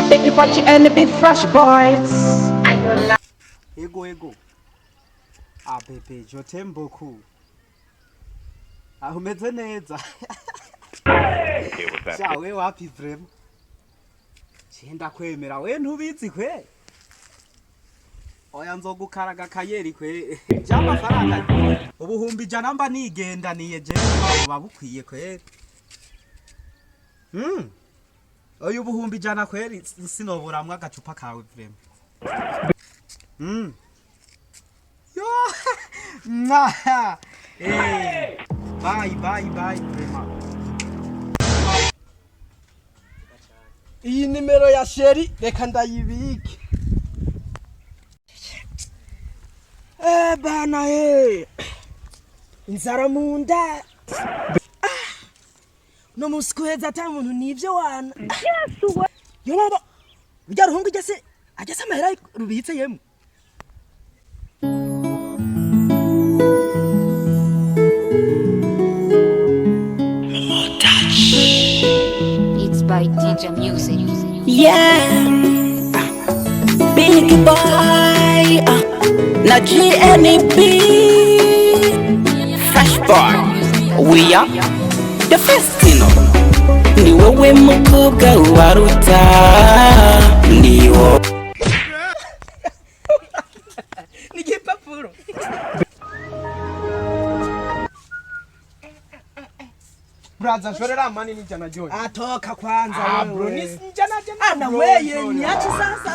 Take you watch your enemy fresh boys. Ego. Ah bebe, je t'aime beaucoup. Ah umeze neza. Sha we wapi vrem? Chenda kwemera we ntubizi kwe. Oya nzogukaraga kayeri kwe. By'amafaranga. Ubuhumbi jana mba nigendaniye je babukwiye kwe. Oya ubuhumbi jana kweri sinoburamwa agacupa kawe vrem. Yo. Nah. Hey. Bye, vrema. Iyi nimero ya sheri reka ndayibike. Bana inzara mu nda. No muskweza ata muntu nivyo wana. Yesu we. Yo baba. Bijya ruhungu agese amahera rubitse yemwe. It's by DJ Music. Yeah, big boy, na GNB, fresh boy, we are the festino. Ni wewe mukobwa waruta, ndiwo. Nikipa puro. Brother, shorera mani ni jana John. Atoka kwanza wewe. Bro, ni jana. Ana wewe niache sasa.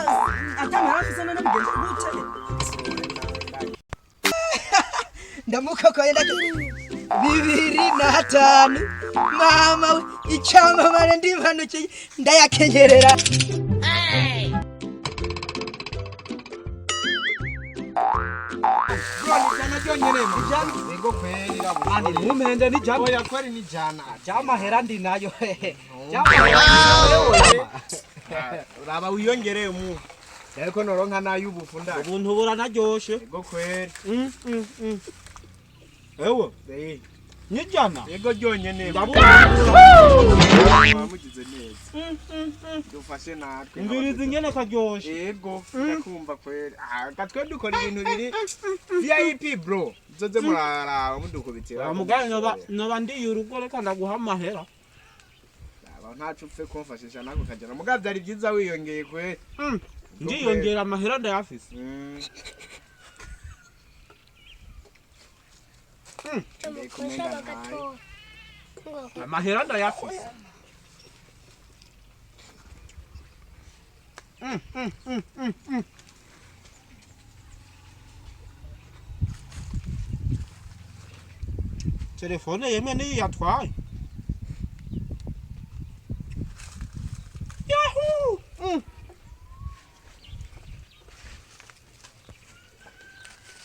Hata marafi sana na mgenzi gute. Ndamuka kwenda 2005. Mama icyama mare ndimpanukiye ndayakenyerera. Ego kweli rabo. Ani mumende ni jana. Oya kweli ni jana. Jama hera ndi nayo. Uraba wiyongereye mu. Ariko noronka nayo ubufunda. Ubuntu buranaryoshe. Ego kweli. Ewo. Ni jana. Ego ryonyene. Ndamugize neza. Dufashe natwe. Ngirizi ngene karyoshe. Ego ndakumva kweli. Katwe dukora ibintu biri VIP bro. Zoze murara mudukubitira. Muganga noba ndi urugo reka ndaguha amahera. Ntacu upfe kumfashisha nako kagera muga byari byiza wiyongeye kwe ndiyongera amahera ndayafise amahera ndayafise telefone yemwe niyo yatwaye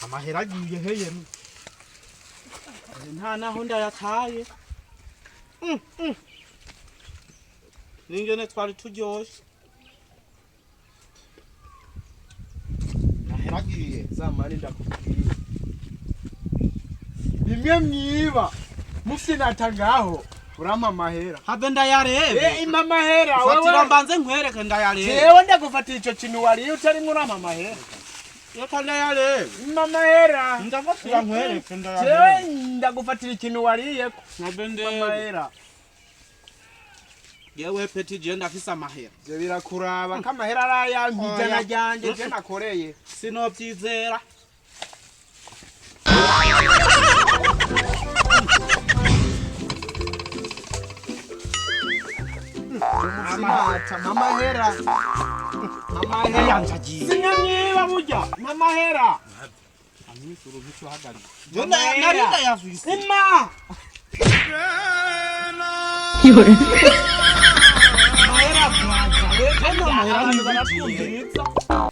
amahera agiye heyemo nta naho ndayataye n'ingene twari turyoshe amahera agiye zamani ndakubwira bimwe mwiba musinatagaho urama mahera habe ndayarebe impa mahera fatira mbanze nkwereke ndayarebe jewe ndagufatira ico kintu wariye utari urama mahera yo ndayarebe impa mahera ndafatira nkwereke ndayarebe jewe ndagufatira ikintu wariye habe mahera yewe peti je ndafise amahera je birakuraba kamahera arayampijana ryanje je nakoreye sinovyizera Mama hera yanjagiye sinyamyiba burya mama hera amwisuru bicho hagari je narinda yafise ima Yore. mahera bwaza mahera nibarakubwiza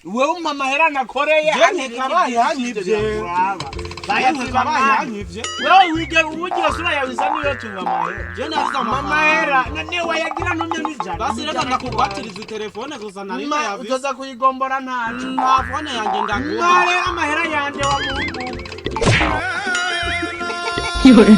wewe mama hera nakoreye kabaye yanyivye bayanyivye wewe wige ubugira sura yawiza niyo tunga mahera je nabiza mama hera none wayagira none nijana basi reka ndakugwatiriza telefone gusa narinda yafise uzoza kuyigombora ntacu nta fone yanjye ndaguha mare amahera yanje wa Mungu Yore.